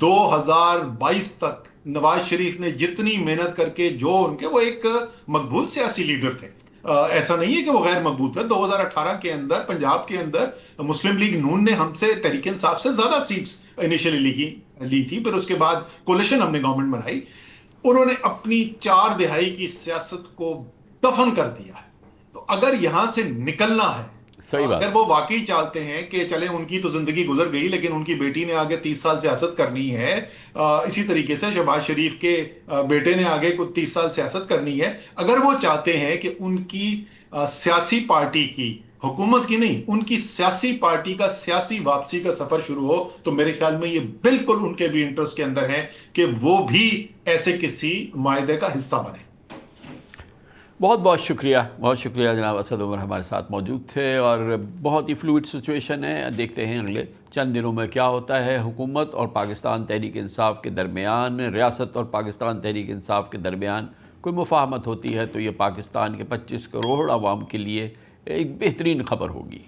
2022 تک نواز شریف نے جتنی محنت کر کے جو ان کے, وہ ایک مقبول سیاسی لیڈر تھے. ایسا نہیں ہے کہ وہ غیر مقبول تھے. 2018 کے اندر پنجاب کے اندر مسلم لیگ نون نے ہم سے, تحریک انصاف سے زیادہ سیٹس انیشلی لی تھی. پھر اس کے بعد کولیشن ہم نے گورنمنٹ بنائی. انہوں نے اپنی 4 دہائی کی سیاست کو دفن کر دیا ہے. تو اگر یہاں سے نکلنا ہے, اگر وہ واقعی چاہتے ہیں کہ چلیں ان کی تو زندگی گزر گئی لیکن ان کی بیٹی نے آگے 30 سال سیاست کرنی ہے, اسی طریقے سے شہباز شریف کے بیٹے نے آگے کچھ 30 سال سیاست کرنی ہے, اگر وہ چاہتے ہیں کہ ان کی سیاسی پارٹی کی, حکومت کی نہیں, ان کی سیاسی پارٹی کا سیاسی واپسی کا سفر شروع ہو, تو میرے خیال میں یہ بالکل ان کے بھی انٹرسٹ کے اندر ہے کہ وہ بھی ایسے کسی معاہدے کا حصہ بنے. بہت بہت شکریہ جناب اسد عمر ہمارے ساتھ موجود تھے. اور بہت ہی فلوئڈ سچویشن ہے, دیکھتے ہیں اگلے چند دنوں میں کیا ہوتا ہے. حکومت اور پاکستان تحریک انصاف کے درمیان, ریاست اور پاکستان تحریک انصاف کے درمیان کوئی مفاہمت ہوتی ہے تو یہ پاکستان کے 25 کروڑ عوام کے لیے ایک بہترین خبر ہوگی.